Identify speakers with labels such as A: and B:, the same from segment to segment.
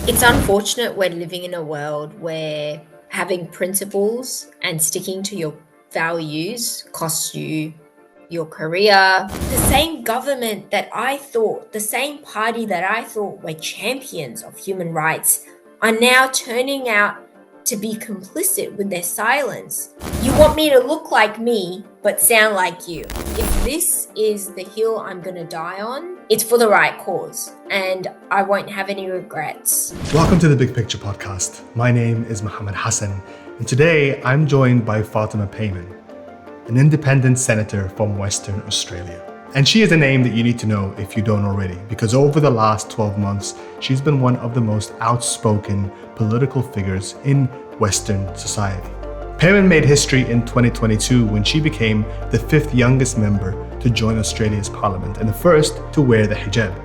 A: It's unfortunate we're living in a world where having principles and sticking to your values costs you your career. The same government that I thought, the same party that I thought were champions of human rights are now turning out to be complicit with their silence. You want me to look like me, but sound like you. If this is the hill I'm going to die on, it's for the right cause, and I won't have any regrets.
B: Welcome to the Big Picture Podcast. My name is Mohammed Hassan, and today I'm joined by Fatima Payman, an independent senator from Western Australia. And she is a name that you need to know if you don't already, because over the last 12 months, she's been one of the most outspoken political figures in Western society. Payman made history in 2022 when she became the 5th youngest member to join Australia's parliament and the first to wear the hijab.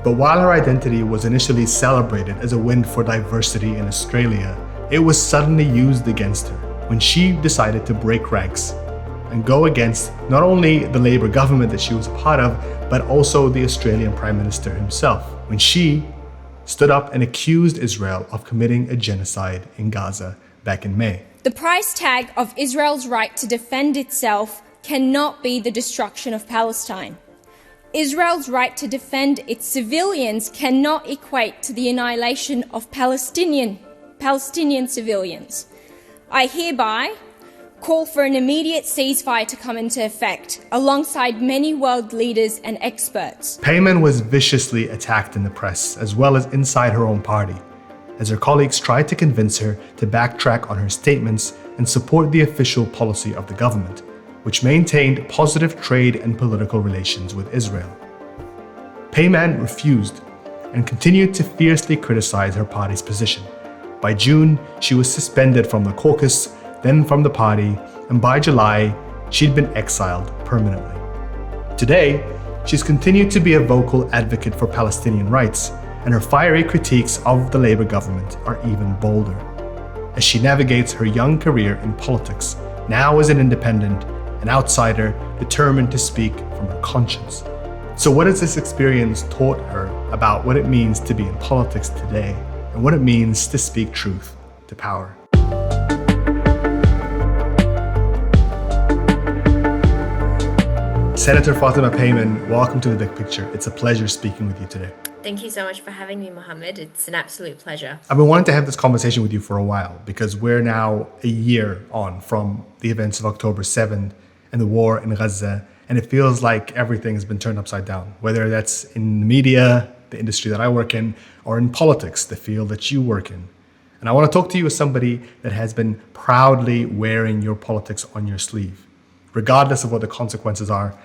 B: But while her identity was initially celebrated as a win for diversity in Australia, it was suddenly used against her when she decided to break ranks and go against not only the Labour government that she was a part of, but also the Australian Prime Minister himself, when she stood up and accused Israel of committing a genocide in Gaza back in May.
C: The price tag of Israel's right to defend itself cannot be the destruction of Palestine. Israel's right to defend its civilians cannot equate to the annihilation of Palestinian civilians. I hereby call for an immediate ceasefire to come into effect, alongside many world leaders and experts.
B: Payman was viciously attacked in the press, as well as inside her own party, as her colleagues tried to convince her to backtrack on her statements and support the official policy of the government, which maintained positive trade and political relations with Israel. Payman refused and continued to fiercely criticize her party's position. By June, she was suspended from the caucus, then from the party, and by July, she'd been exiled permanently. Today, she's continued to be a vocal advocate for Palestinian rights, and her fiery critiques of the Labour government are even bolder, as she navigates her young career in politics, now as an independent, an outsider determined to speak from her conscience. So what has this experience taught her about what it means to be in politics today, and what it means to speak truth to power? Senator Fatima Payman, welcome to the Big Picture. It's a pleasure speaking with you today.
A: Thank you so much for having me, Mohammed. It's an absolute pleasure.
B: I've been wanting to have this conversation with you for a while because we're now a year on from the events of October 7th and the war in Gaza, and it feels like everything has been turned upside down, whether that's in the media, the industry that I work in, or in politics, the field that you work in. And I want to talk to you as somebody that has been proudly wearing your politics on your sleeve, regardless of what the consequences are,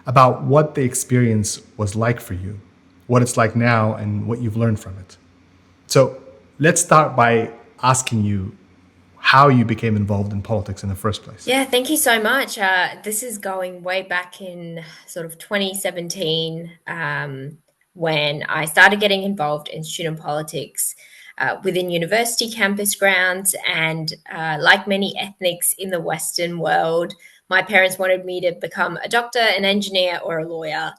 B: about what the experience was like for you, what it's like now, and what you've learned from it. So let's start by asking you how you became involved in politics in the first place.
A: Yeah, thank you so much. This is going way back in sort of 2017 when I started getting involved in student politics within university campus grounds. And like many ethnics in the Western world, my parents wanted me to become a doctor, an engineer, or a lawyer.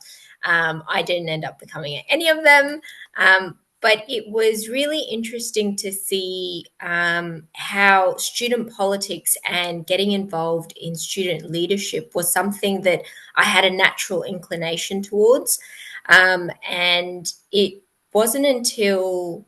A: I didn't end up becoming any of them, but it was really interesting to see how student politics and getting involved in student leadership was something that I had a natural inclination towards. And it wasn't until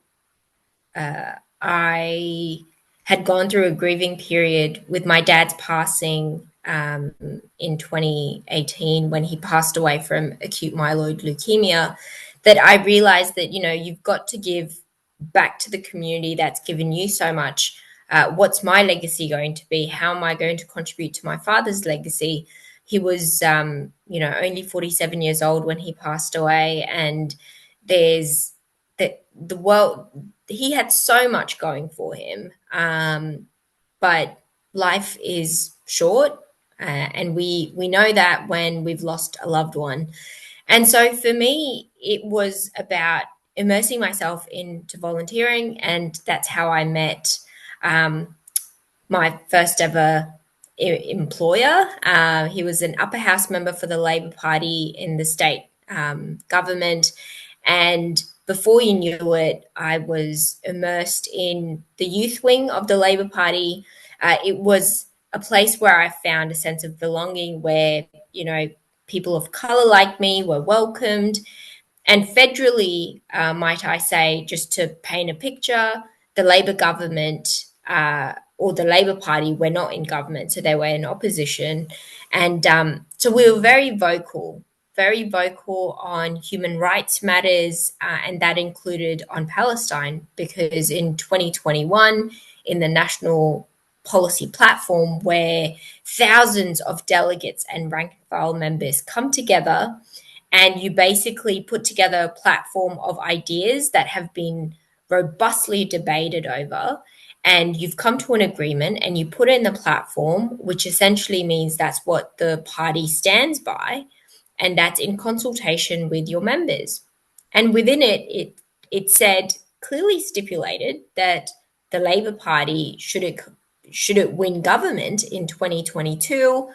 A: I had gone through a grieving period with my dad's passing in 2018 when he passed away from acute myeloid leukemia, that I realized that, you've got to give back to the community that's given you so much. What's my legacy going to be? How am I going to contribute to my father's legacy? He was, only 47 years old when he passed away. And there's the world, he had so much going for him. But life is short. And we know that when we've lost a loved one. And so for me, it was about immersing myself into volunteering. And that's how I met my first ever employer. He was an upper house member for the Labor Party in the state government. And before you knew it, I was immersed in the youth wing of the Labor Party. It was a place where I found a sense of belonging, where, people of colour like me were welcomed. And federally, might I say, just to paint a picture, the Labor government or the Labor Party were not in government, so they were in opposition. And so we were very vocal on human rights matters, and that included on Palestine, because in 2021, in the national policy platform, where thousands of delegates and rank and file members come together, and you basically put together a platform of ideas that have been robustly debated over, and you've come to an agreement and you put it in the platform, which essentially means that's what the party stands by, and that's in consultation with your members. And within it said, clearly stipulated, that the Labor Party, should it win government in 2022,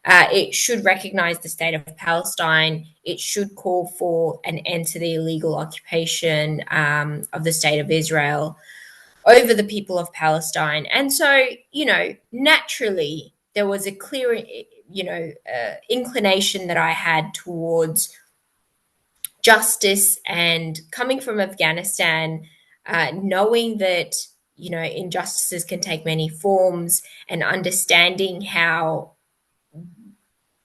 A: it should recognize the state of Palestine. It should call for an end to the illegal occupation of the state of Israel over the people of Palestine. And so, naturally, there was a clear, inclination that I had towards justice, and coming from Afghanistan, knowing that, injustices can take many forms, and understanding how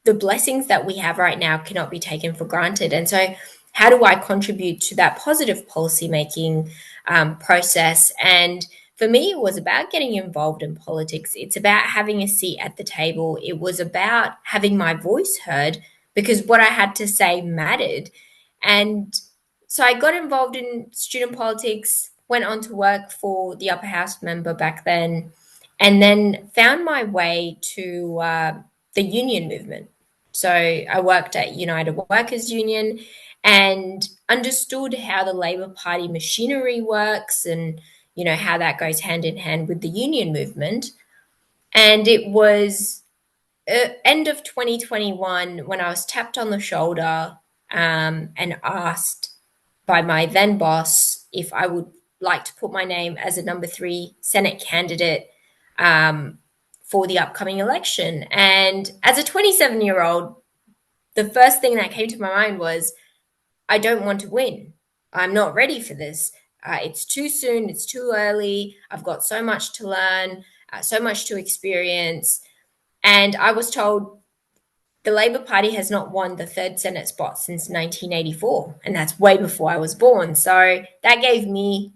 A: the blessings that we have right now cannot be taken for granted. And so, how do I contribute to that positive policymaking process? And for me, it was about getting involved in politics. It's about having a seat at the table. It was about having my voice heard, because what I had to say mattered. And so I got involved in student politics, went on to work for the upper house member back then, and then found my way to the union movement. So I worked at United Workers Union and understood how the Labor Party machinery works, and, how that goes hand in hand with the union movement. And it was end of 2021 when I was tapped on the shoulder and asked by my then boss if I would like to put my name as a number 3 Senate candidate for the upcoming election. And as a 27-year-old, the first thing that came to my mind was, I don't want to win. I'm not ready for this. It's too soon. It's too early. I've got so much to learn, so much to experience. And I was told the Labor Party has not won the 3rd Senate spot since 1984. And that's way before I was born. So that gave me,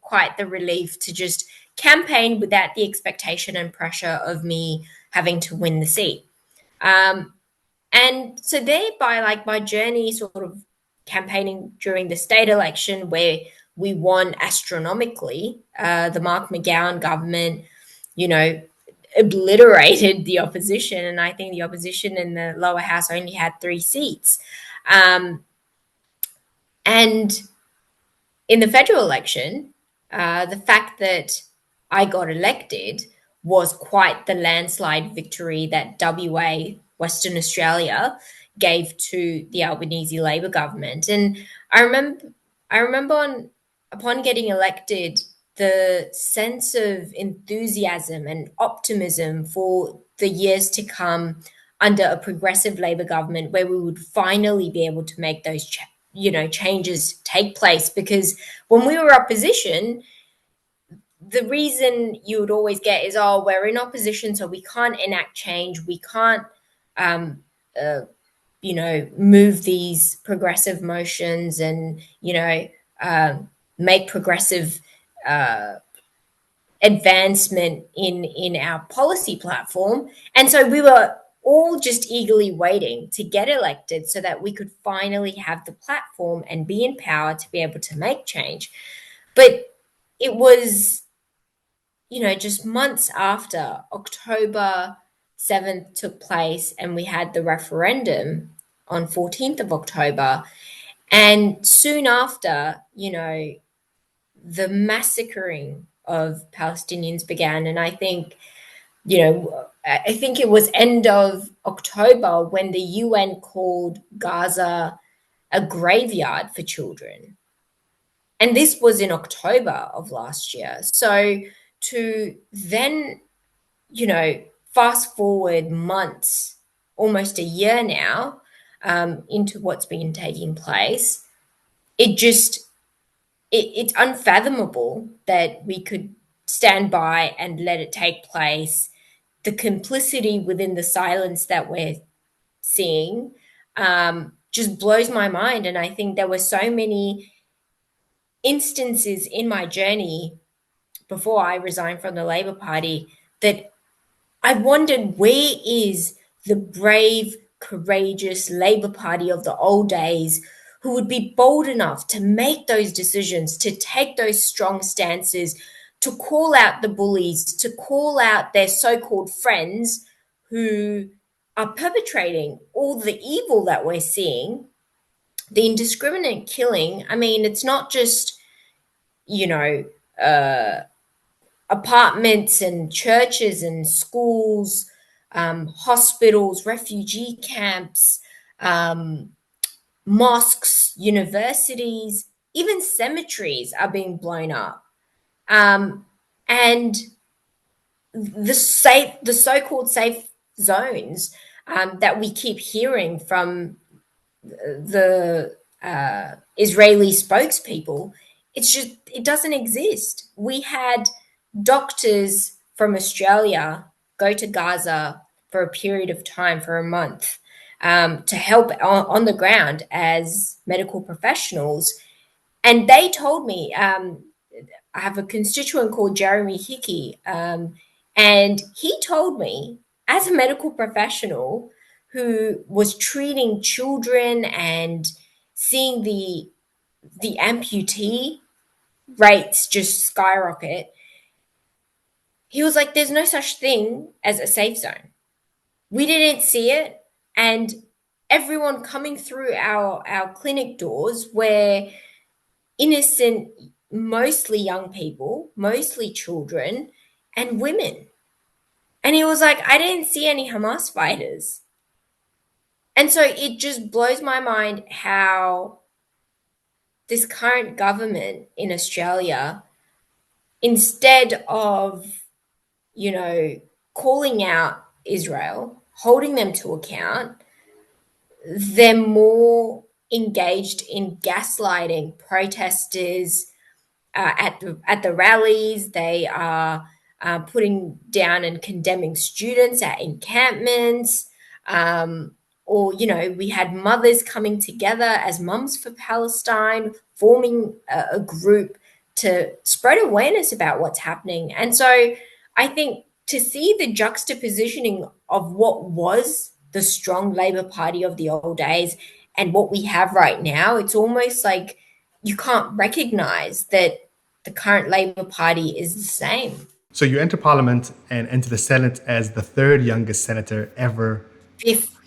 A: quite the relief to just campaign without the expectation and pressure of me having to win the seat. And so thereby, like, my journey sort of campaigning during the state election, where we won astronomically, the Mark McGowan government, obliterated the opposition. And I think the opposition in the lower house only had 3 seats. And in the federal election, the fact that I got elected was quite the landslide victory that WA, Western Australia, gave to the Albanese Labor government. And I remember upon getting elected, the sense of enthusiasm and optimism for the years to come under a progressive Labor government, where we would finally be able to make those changes take place. Because when we were opposition, the reason you would always get is, we're in opposition, so we can't enact change. We can't, move these progressive motions and, make progressive advancement in our policy platform. And so we were all just eagerly waiting to get elected so that we could finally have the platform and be in power to be able to make change. But it was, just months after October 7th took place, and we had the referendum on 14th of October. And soon after, the massacring of Palestinians began. And I think it was end of October when the UN called Gaza a graveyard for children. And this was in October of last year. So to then, fast forward months, almost a year now, into what's been taking place, it's unfathomable that we could stand by and let it take place. The complicity within the silence that we're seeing just blows my mind. And I think there were so many instances in my journey before I resigned from the Labor Party that I wondered, where is the brave, courageous Labor Party of the old days who would be bold enough to make those decisions, to take those strong stances, to call out the bullies, to call out their so-called friends who are perpetrating all the evil that we're seeing, the indiscriminate killing. I mean, it's not just, apartments and churches and schools, hospitals, refugee camps, mosques, universities, even cemeteries are being blown up. And the so-called safe zones that we keep hearing from the Israeli spokespeople, it doesn't exist. We had doctors from Australia go to Gaza for a period of time, for a month, to help on the ground as medical professionals. And they told me, I have a constituent called Jeremy Hickey, and he told me, as a medical professional who was treating children and seeing the amputee rates just skyrocket, he was like, there's no such thing as a safe zone. We didn't see it. And everyone coming through our clinic doors were innocent, mostly young people, mostly children and women. And he was like, I didn't see any Hamas fighters. And so it just blows my mind how this current government in Australia, instead of, calling out Israel, holding them to account, they're more engaged in gaslighting protesters at the rallies. They are putting down and condemning students at encampments. Or, we had mothers coming together as Mums for Palestine, forming a group to spread awareness about what's happening. And so I think to see the juxtapositioning of what was the strong Labor Party of the old days and what we have right now, it's almost like you can't recognize that the current Labor Party is the same.
B: So you enter Parliament and enter the Senate as the third youngest senator ever.
A: Fifth.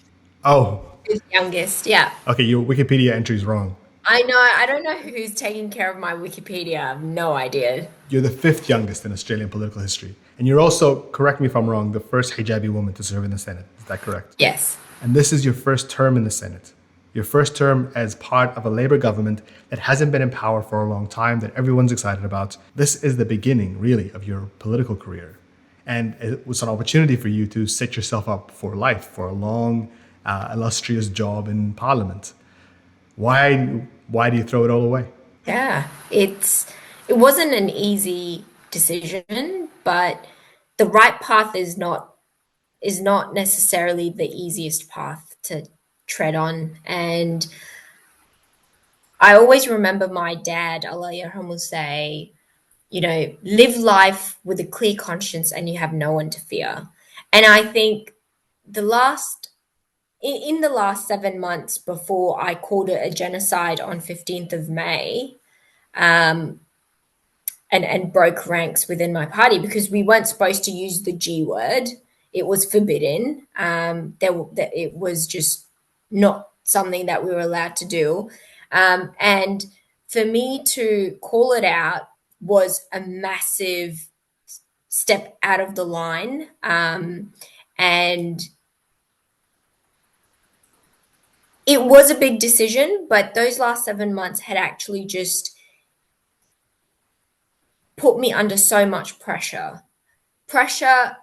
B: Oh.
A: Fifth youngest, yeah.
B: Okay, your Wikipedia entry is wrong.
A: I know. I don't know who's taking care of my Wikipedia. I have no idea.
B: You're the fifth youngest in Australian political history. And you're also, correct me if I'm wrong, the first hijabi woman to serve in the Senate. Is that correct?
A: Yes.
B: And this is your first term in the Senate. Your first term as part of a Labour government that hasn't been in power for a long time, that everyone's excited about. This is the beginning, really, of your political career. And it was an opportunity for you to set yourself up for life, for a long, illustrious job in Parliament. Why do you throw it all away?
A: Yeah, it wasn't an easy decision, but the right path is not necessarily the easiest path to tread on. And I always remember my dad, Allah yarhamu, say, live life with a clear conscience and you have no one to fear. And I think in the last 7 months before I called it a genocide on 15th of May, and broke ranks within my party because we weren't supposed to use the G word. It was forbidden. It was just not something that we were allowed to do. And for me to call it out was a massive step out of the line. And it was a big decision, but those last 7 months had actually just put me under so much pressure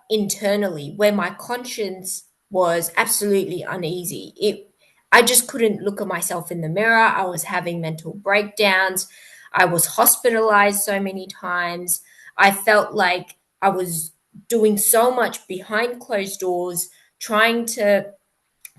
A: internally, where my conscience was absolutely uneasy. I just couldn't look at myself in the mirror. I was having mental breakdowns. I was hospitalized so many times. I felt like I was doing so much behind closed doors, trying to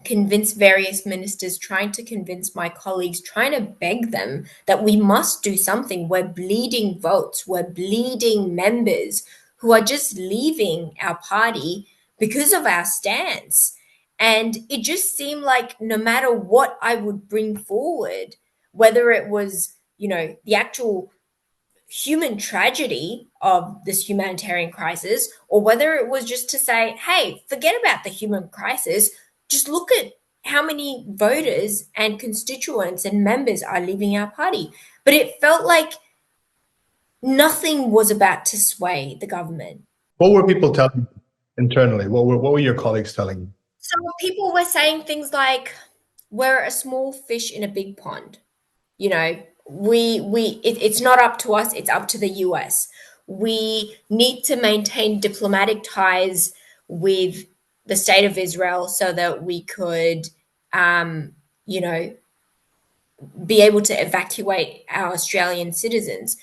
A: convince various ministers, trying to convince my colleagues, trying to beg them that we must do something. We're bleeding votes, we're bleeding members who are just leaving our party because of our stance. And it just seemed like no matter what I would bring forward, whether it was, the actual human tragedy of this humanitarian crisis, or whether it was just to say, hey, forget about the human crisis, just look at how many voters and constituents and members are leaving our party. But it felt like nothing was about to sway the government.
B: What were people telling you internally? What were your colleagues telling you?
A: So people were saying things like, we're a small fish in a big pond. You know, it's not up to us, it's up to the US. We need to maintain diplomatic ties with the state of Israel so that we could, you know, be able to evacuate our Australian citizens.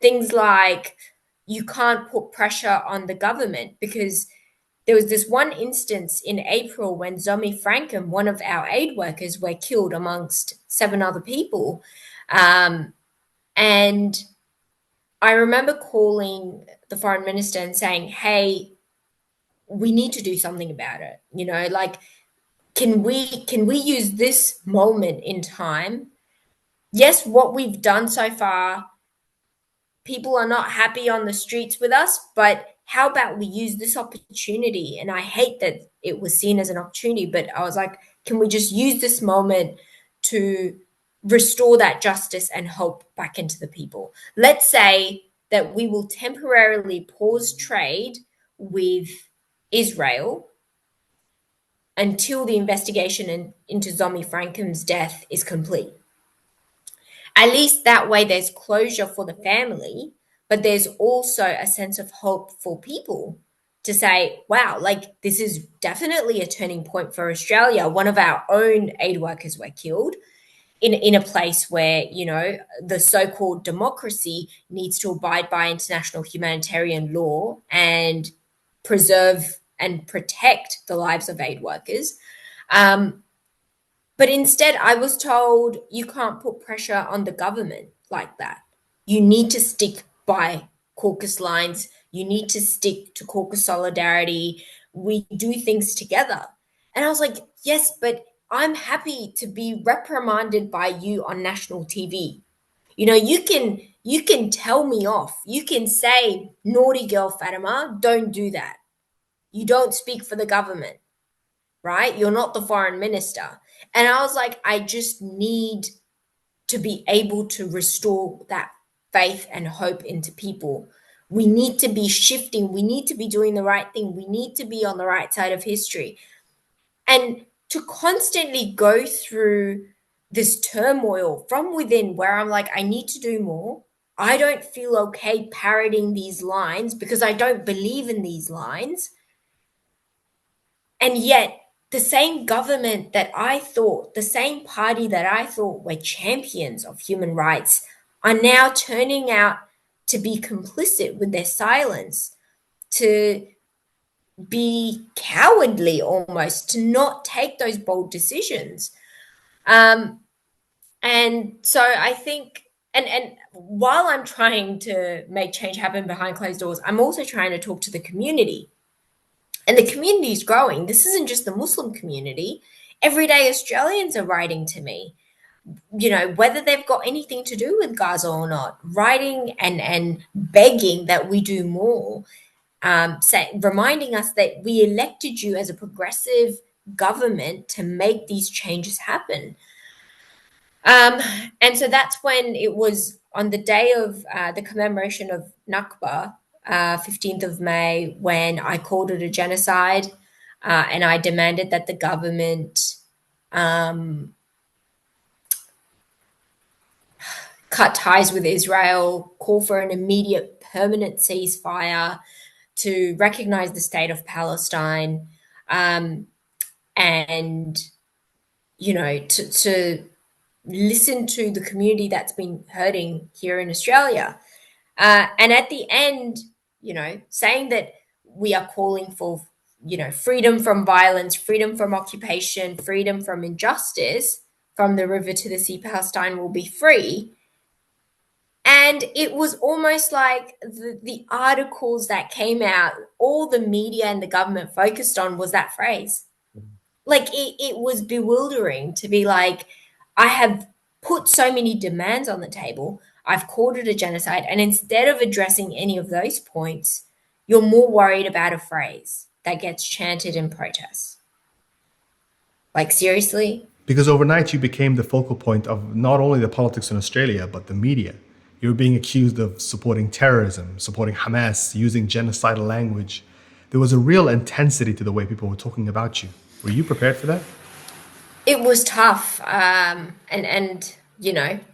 A: Things like you can't put pressure on the government, because there was this one instance in April when Zomi Frankham, one of our aid workers, were killed amongst 7 other people. And I remember calling the foreign minister and saying, hey, we need to do something about it. Can we use this moment in time? Yes, what we've done so far, people are not happy on the streets with us, but how about we use this opportunity? And I hate that it was seen as an opportunity, but I was like, can we just use this moment to restore that justice and hope back into the people? Let's say that we will temporarily pause trade with Israel until the investigation into Zomi Frankham's death is complete. At least that way there's closure for the family, but there's also a sense of hope for people to say, wow, like this is definitely a turning point for Australia. One of our own aid workers were killed in a place where, the so-called democracy needs to abide by international humanitarian law and preserve and protect the lives of aid workers. But instead, I was told you can't put pressure on the government like that. You need to stick by caucus lines. You need to stick to caucus solidarity. We do things together. And I was like, yes, but I'm happy to be reprimanded by you on national TV. You can tell me off. You can say, naughty girl, Fatima, don't do that. You don't speak for the government, right? You're not the foreign minister. And I was like, I just need to be able to restore that faith and hope into people. We need to be shifting. We need to be doing the right thing. We need to be on the right side of history. And to constantly go through this turmoil from within where I'm like, I need to do more. I don't feel okay parroting these lines because I don't believe in these lines. And yet, the same government that I thought, the same party that I thought were champions of human rights, are now turning out to be complicit with their silence, to be cowardly almost, to not take those bold decisions. And so I think, and while I'm trying to make change happen behind closed doors, I'm also trying to talk to the community. And the community is growing. This isn't just the Muslim community. Everyday Australians are writing to me, whether they've got anything to do with Gaza or not, writing and begging that we do more, reminding us that we elected you as a progressive government to make these changes happen. And so that's when it was on the day of the commemoration of Nakba, 15th of May, when I called it a genocide, and I demanded that the government cut ties with Israel, call for an immediate permanent ceasefire, to recognize the state of Palestine, and, to listen to the community that's been hurting here in Australia. And at the end, saying that we are calling for, freedom from violence, freedom from occupation, freedom from injustice, from the river to the sea, Palestine will be free. And it was almost like the articles that came out, all the media and the government focused on was that phrase. Like it was bewildering to be like, I have put so many demands on the table. I've called it a genocide. And instead of addressing any of those points, you're more worried about a phrase that gets chanted in protests. Like, seriously?
B: Because overnight you became the focal point of not only the politics in Australia, but the media. You were being accused of supporting terrorism, supporting Hamas, using genocidal language. There was a real intensity to the way people were talking about you. Were you prepared for that?
A: It was tough. And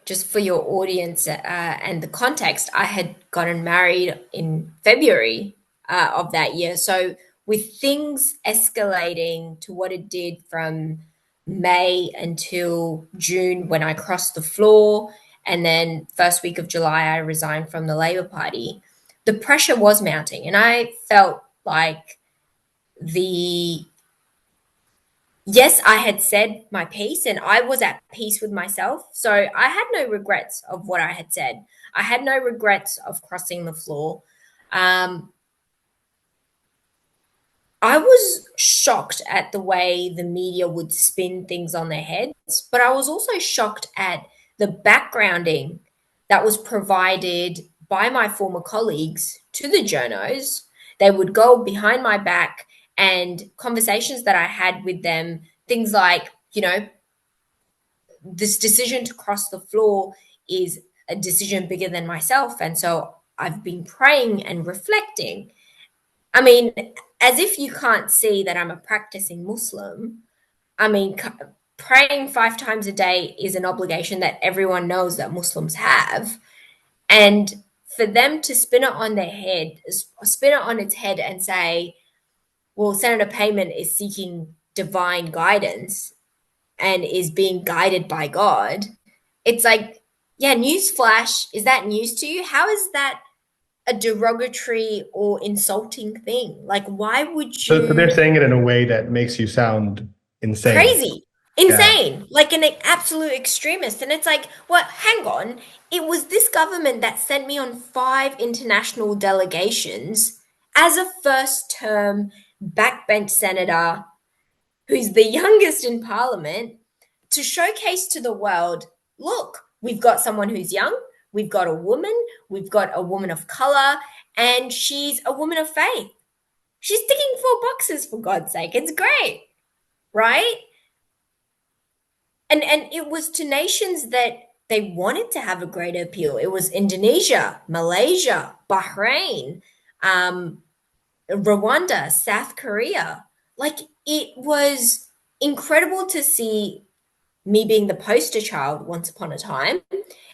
A: just for your audience and the context, I had gotten married in February of that year. So with things escalating to what it did from May until June when I crossed the floor, and then first week of July, I resigned from the Labor Party, the pressure was mounting. And I felt like yes, I had said my piece and I was at peace with myself. So I had no regrets of what I had said. I had no regrets of crossing the floor. I was shocked at the way the media would spin things on their heads, but I was also shocked at the backgrounding that was provided by my former colleagues to the journos. They would go behind my back, and conversations that I had with them, things like, this decision to cross the floor is a decision bigger than myself. And so I've been praying and reflecting. I mean, as if you can't see that I'm a practicing Muslim. I mean, praying 5 times a day is an obligation that everyone knows that Muslims have. And for them to spin it on its head and say, well, Senator Payman is seeking divine guidance and is being guided by God. It's like, yeah, newsflash, is that news to you? How is that a derogatory or insulting thing? Like, why would you?
B: So they're saying it in a way that makes you sound insane.
A: Crazy. Insane. Yeah. Like an absolute extremist. And it's like, well, hang on. It was this government that sent me on 5 international delegations as a first-term backbench senator who's the youngest in parliament to showcase to the world, look, we've got someone who's young, we've got a woman of color, and she's a woman of faith. She's ticking 4 boxes, for God's sake. It's great, right? And it was to nations that they wanted to have a greater appeal. It was Indonesia, Malaysia, Bahrain, Rwanda, South Korea. Like, it was incredible to see me being the poster child once upon a time.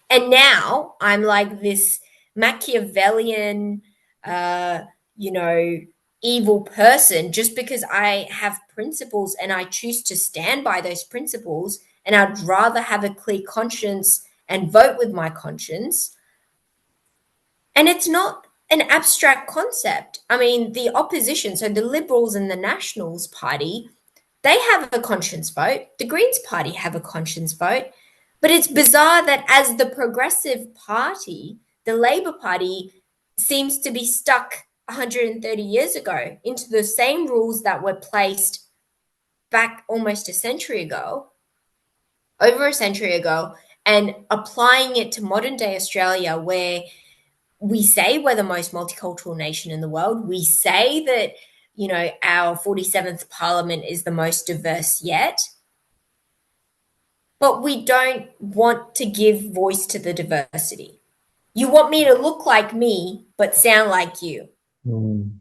A: And now I'm like this Machiavellian, evil person just because I have principles and I choose to stand by those principles. And I'd rather have a clear conscience and vote with my conscience. And it's not an abstract concept. I mean, the opposition, so the Liberals and the Nationals Party, they have a conscience vote. The Greens Party have a conscience vote. But it's bizarre that as the Progressive Party, the Labor Party seems to be stuck 130 years ago into the same rules that were placed back almost over a century ago, and applying it to modern day Australia, where we say we're the most multicultural nation in the world. We say that, our 47th parliament is the most diverse yet. But we don't want to give voice to the diversity. You want me to look like me, but sound like you. Mm.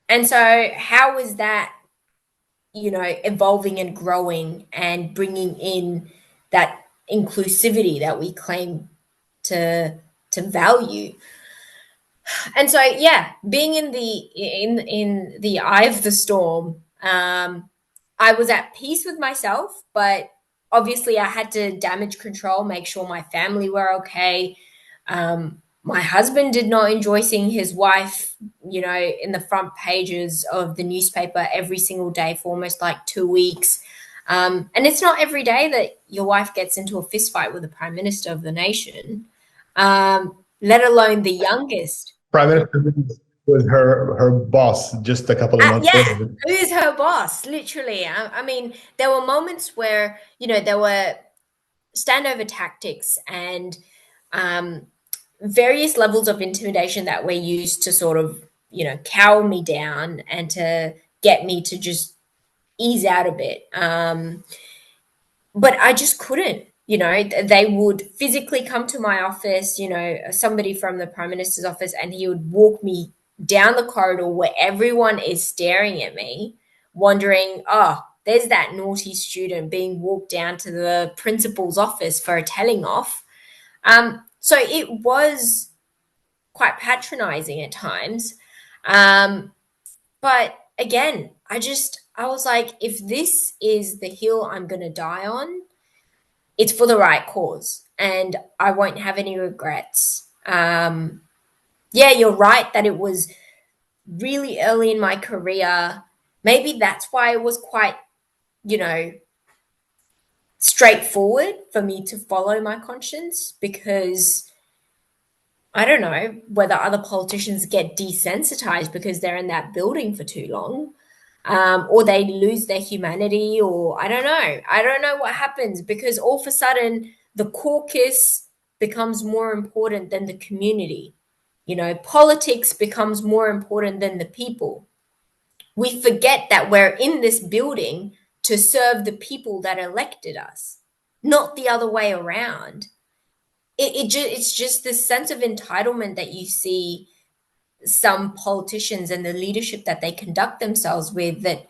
A: And so how is that, evolving and growing and bringing in that inclusivity that we claim to value. And so, yeah, being in the eye of the storm, I was at peace with myself, but obviously I had to damage control, make sure my family were okay. My husband did not enjoy seeing his wife, in the front pages of the newspaper every single day for almost like 2 weeks. And it's not every day that your wife gets into a fist fight with the prime minister of the nation, let alone the youngest.
B: Prime Minister was her boss just a couple of months
A: Yeah,
B: later.
A: who is her boss? Literally. I mean, there were moments where, there were standover tactics and various levels of intimidation that were used to sort of, cower me down and to get me to just ease out a bit. But I just couldn't. They would physically come to my office, somebody from the Prime Minister's office, and he would walk me down the corridor where everyone is staring at me, wondering, oh, there's that naughty student being walked down to the principal's office for a telling off. So it was quite patronizing at times. But again, I was like, if this is the hill I'm going to die on, it's for the right cause and I won't have any regrets. Yeah, you're right that it was really early in my career. Maybe that's why it was quite, straightforward for me to follow my conscience, because I don't know whether other politicians get desensitized because they're in that building for too long. Or they lose their humanity, or I don't know. I don't know what happens, because all of a sudden the caucus becomes more important than the community. Politics becomes more important than the people. We forget that we're in this building to serve the people that elected us, not the other way around. It's just this sense of entitlement that you see some politicians and the leadership that they conduct themselves with, that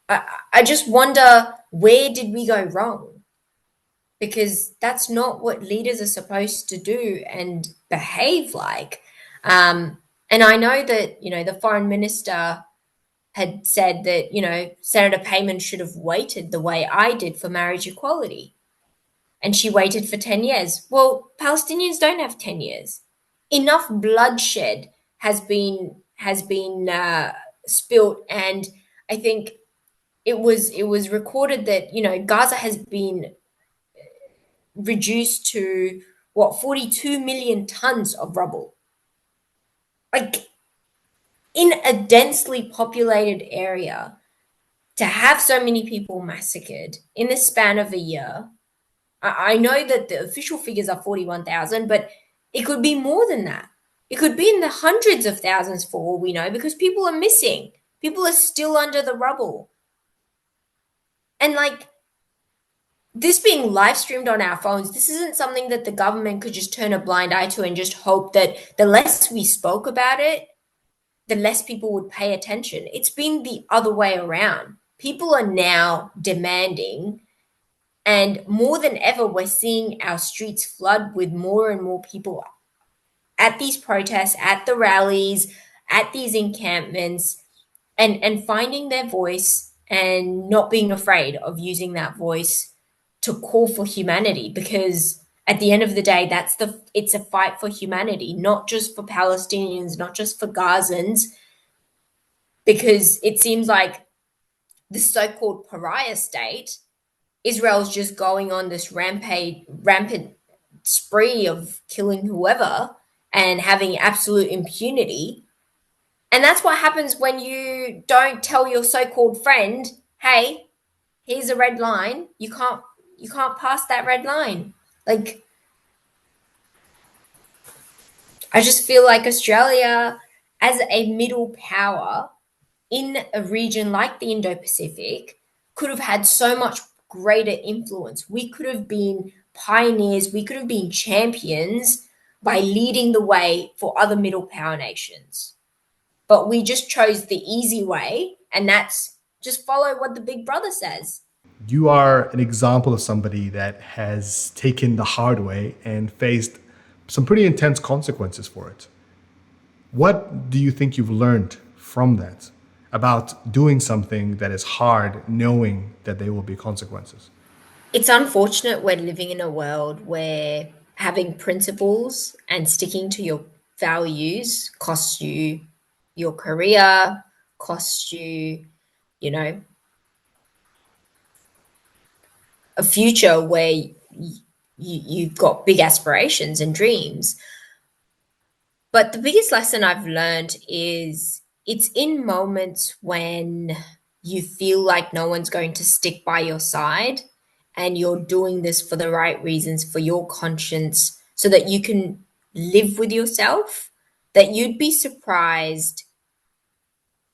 A: I just wonder, where did we go wrong? Because that's not what leaders are supposed to do and behave like. And I know that, the foreign minister had said that, Senator Payman should have waited the way I did for marriage equality. And she waited for 10 years. Well, Palestinians don't have 10 years. Enough bloodshed has been spilt, and I think it was recorded that Gaza has been reduced to 42 million tons of rubble, like in a densely populated area. To have so many people massacred in the span of a year, I know that the official figures are 41,000, but it could be more than that. It could be in the hundreds of thousands for all we know, because people are missing. People are still under the rubble. And this being live streamed on our phones, this isn't something that the government could just turn a blind eye to and just hope that the less we spoke about it, the less people would pay attention. It's been the other way around. People are now demanding, and more than ever, we're seeing our streets flood with more and more people at these protests, at the rallies, at these encampments, and finding their voice and not being afraid of using that voice to call for humanity. Because at the end of the day, it's a fight for humanity, not just for Palestinians, not just for Gazans, because it seems like this so-called pariah state, Israel's just going on this rampant spree of killing whoever and having absolute impunity. And that's what happens when you don't tell your so-called friend, hey, here's a red line. You can't pass that red line. I just feel like Australia, as a middle power in a region like the Indo-Pacific, could have had so much greater influence. We could have been pioneers. We could have been champions by leading the way for other middle power nations. But we just chose the easy way, and that's just follow what the big brother says.
B: You are an example of somebody that has taken the hard way and faced some pretty intense consequences for it. What do you think you've learned from that about doing something that is hard, knowing that there will be consequences?
A: It's unfortunate we're living in a world where having principles and sticking to your values costs you your career, costs you, you know, a future where you've got big aspirations and dreams. But the biggest lesson I've learned is it's in moments when you feel like no one's going to stick by your side and you're doing this for the right reasons, for your conscience, so that you can live with yourself, that you'd be surprised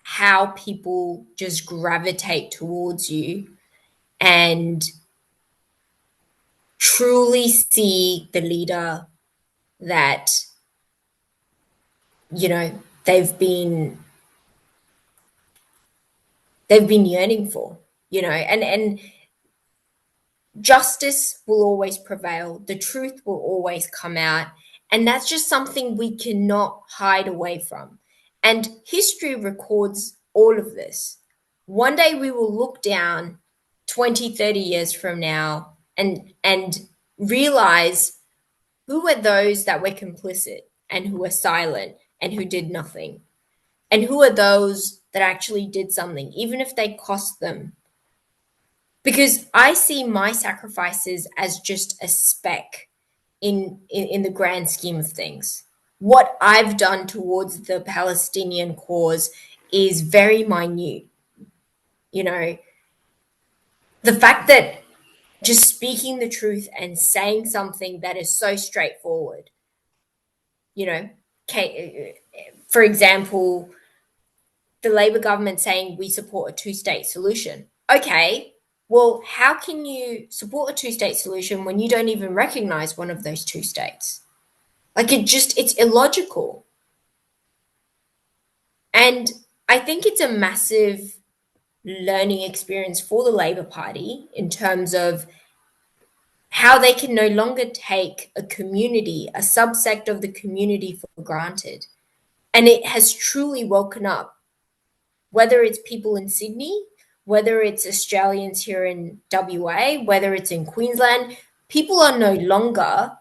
A: how people just gravitate towards you and truly see the leader that, you know, they've been yearning for, and justice will always prevail, the truth will always come out, and that's just something we cannot hide away from. And history records all of this. One day we will look down 20, 30 years from now and realize who were those that were complicit and who were silent and who did nothing, and who are those that actually did something, even if they cost them. Because I see my sacrifices as just a speck in the grand scheme of things. What I've done towards the Palestinian cause is very minute. You know, the fact that just speaking the truth and saying something that is so straightforward, for example, the Labor government saying we support a two-state solution. Okay, well, how can you support a two-state solution when you don't even recognize one of those two states? Like, it's illogical. And I think it's a massive learning experience for the Labor Party in terms of how they can no longer take a community, a subsect of the community, for granted. And it has truly woken up, whether it's people in Sydney, whether it's Australians here in WA, whether it's in Queensland, people are no longer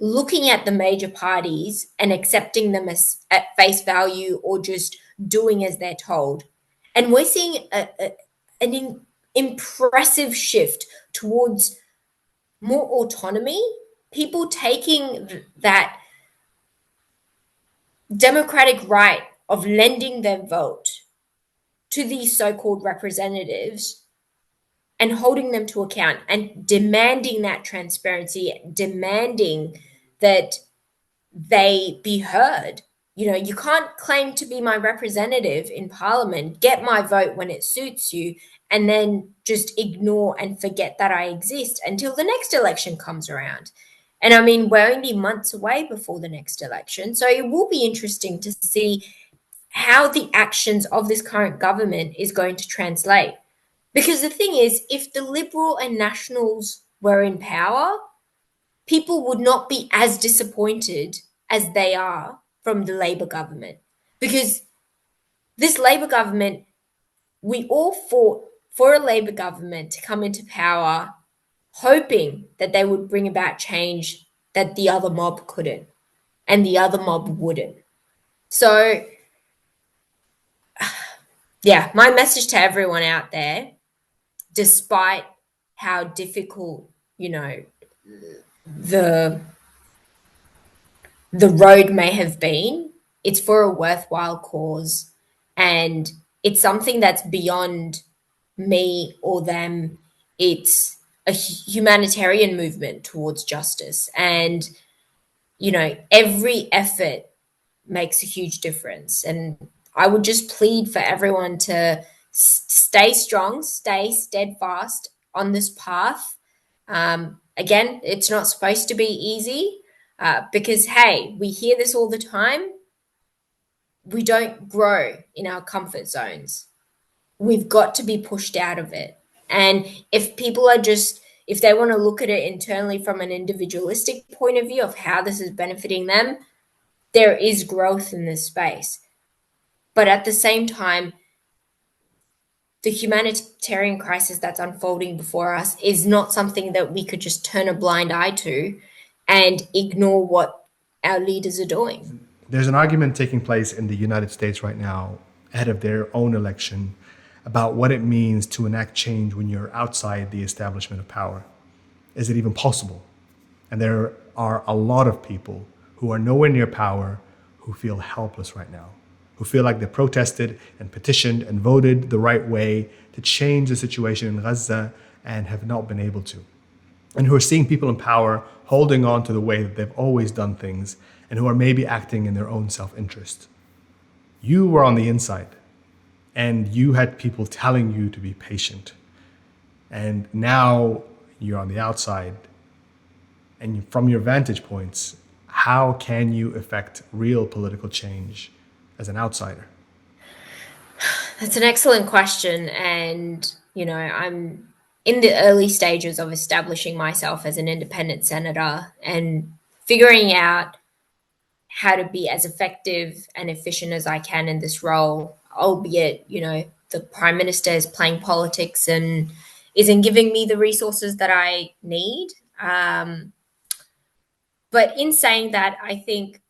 A: looking at the major parties and accepting them as at face value or just doing as they're told. And we're seeing an impressive shift towards more autonomy, people taking that democratic right of lending their vote to these so-called representatives and holding them to account and demanding that transparency, demanding that they be heard. You can't claim to be my representative in Parliament, get my vote when it suits you, and then just ignore and forget that I exist until the next election comes around. And I mean, we're only months away before the next election. So it will be interesting to see how the actions of this current government is going to translate. Because the thing is, if the Liberal and Nationals were in power, people would not be as disappointed as they are from the Labor government. Because this Labor government, we all fought for a Labor government to come into power, hoping that they would bring about change that the other mob couldn't and the other mob wouldn't. So, yeah, my message to everyone out there, despite how difficult, the road may have been, it's for a worthwhile cause, and it's something that's beyond me or them. It's a humanitarian movement towards justice, and every effort makes a huge difference. And I would just plead for everyone to stay strong, stay steadfast on this path. Again, it's not supposed to be easy, because, hey, we hear this all the time. We don't grow in our comfort zones. We've got to be pushed out of it. And if people are just, if they want to look at it internally from an individualistic point of view of how this is benefiting them, there is growth in this space. But at the same time, the humanitarian crisis that's unfolding before us is not something that we could just turn a blind eye to and ignore what our leaders are doing.
B: There's an argument taking place in the United States right now, ahead of their own election, about what it means to enact change when you're outside the establishment of power. Is it even possible? And there are a lot of people who are nowhere near power who feel helpless right now, who feel like they protested and petitioned and voted the right way to change the situation in Gaza and have not been able to. And who are seeing people in power holding on to the way that they've always done things and who are maybe acting in their own self-interest. You were on the inside and you had people telling you to be patient. And now you're on the outside. And from your vantage points, how can you affect real political change as an outsider?
A: That's an excellent question. And, I'm in the early stages of establishing myself as an independent senator and figuring out how to be as effective and efficient as I can in this role, albeit, the Prime Minister is playing politics and isn't giving me the resources that I need. But in saying that, I think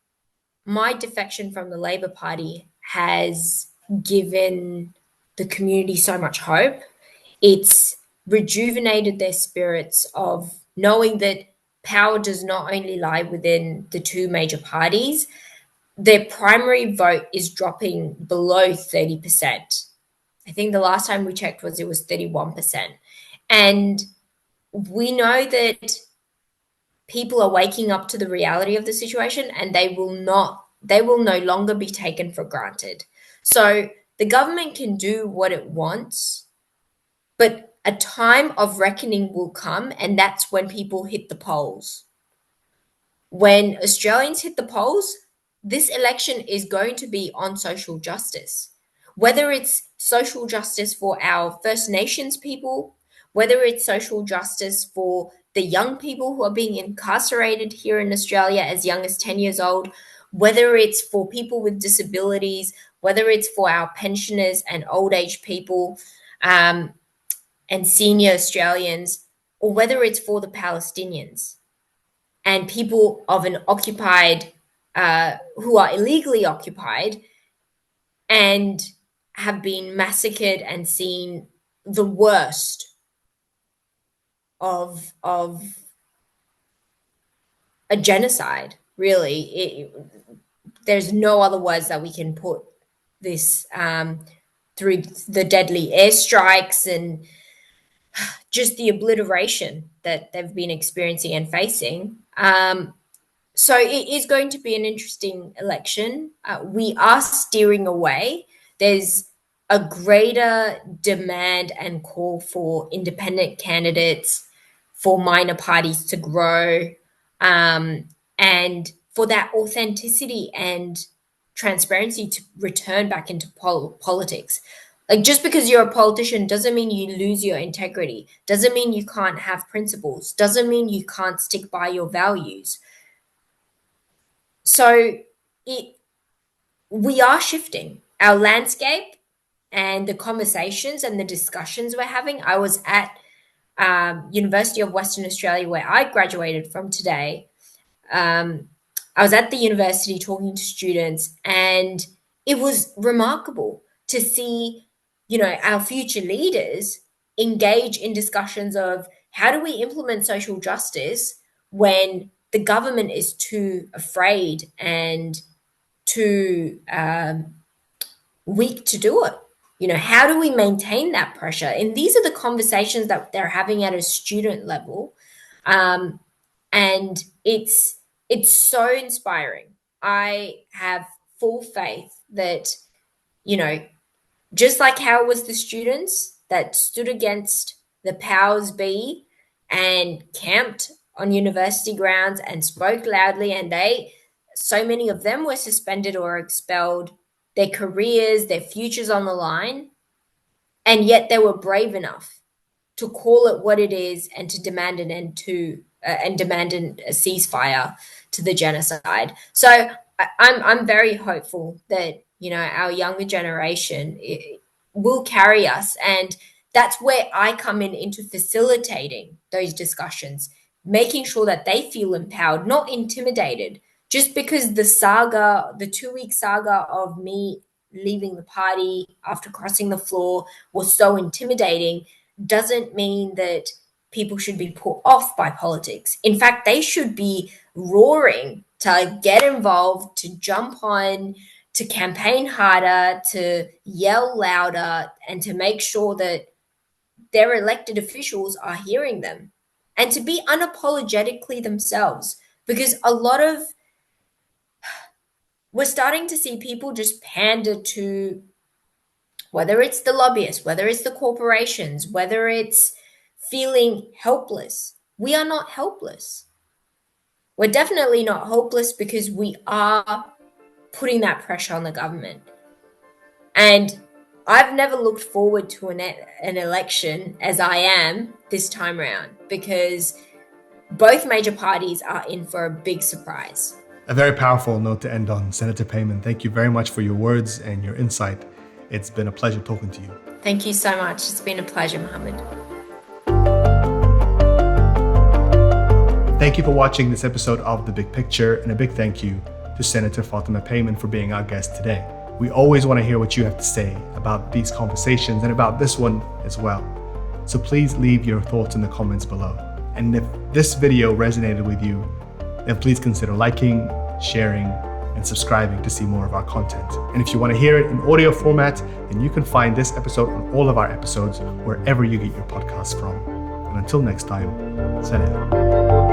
A: my defection from the Labor Party has given the community so much hope. It's rejuvenated their spirits of knowing that power does not only lie within the two major parties. Their primary vote is dropping below 30%. I think the last time we checked it was 31%. And we know that people are waking up to the reality of the situation and they will no longer be taken for granted. So the government can do what it wants, but a time of reckoning will come, and that's when people hit the polls. When Australians hit the polls, this election is going to be on social justice. Whether it's social justice for our First Nations people, whether it's social justice for the young people who are being incarcerated here in Australia as young as 10 years old, whether it's for people with disabilities, whether it's for our pensioners and old age people and senior Australians, or whether it's for the Palestinians and people of an occupied, who are illegally occupied and have been massacred and seen the worst of a genocide, really. There's no other words that we can put this through the deadly airstrikes and just the obliteration that they've been experiencing and facing. So it is going to be an interesting election. We are steering away. There's a greater demand and call for independent candidates, for minor parties to grow, and for that authenticity and transparency to return back into politics. Like, just because you're a politician doesn't mean you lose your integrity, doesn't mean you can't have principles, doesn't mean you can't stick by your values. So we are shifting our landscape and the conversations and the discussions we're having. I was at University of Western Australia, where I graduated from today. I was at the university talking to students, and it was remarkable to see, our future leaders engage in discussions of how do we implement social justice when the government is too afraid and too weak to do it. How do we maintain that pressure? And these are the conversations that they're having at a student level. And it's so inspiring. I have full faith that, just like how it was the students that stood against the powers be and camped on university grounds and spoke loudly, and so many of them were suspended or expelled, their careers, their futures on the line, and yet they were brave enough to call it what it is and to demand an end to and demand a ceasefire to the genocide. So I'm very hopeful that our younger generation will carry us, and that's where I come into facilitating those discussions, making sure that they feel empowered, not intimidated. Just because the 2-week saga of me leaving the party after crossing the floor was so intimidating doesn't mean that people should be put off by politics. In fact, they should be roaring to get involved, to jump on, to campaign harder, to yell louder, and to make sure that their elected officials are hearing them, and to be unapologetically themselves. Because we're starting to see people just pander to, whether it's the lobbyists, whether it's the corporations, whether it's feeling helpless. We are not helpless. We're definitely not hopeless, because we are putting that pressure on the government. And I've never looked forward to an election as I am this time around, because both major parties are in for a big surprise.
B: A very powerful note to end on. Senator Payman, thank you very much for your words and your insight. It's been a pleasure talking to you.
A: Thank you so much. It's been a pleasure, Mohammed.
B: Thank you for watching this episode of The Big Picture, and a big thank you to Senator Fatima Payman for being our guest today. We always want to hear what you have to say about these conversations and about this one as well. So please leave your thoughts in the comments below. And if this video resonated with you, then please consider liking, sharing, and subscribing to see more of our content. And if you want to hear it in audio format, then you can find this episode and all of our episodes wherever you get your podcasts from. And until next time, salam.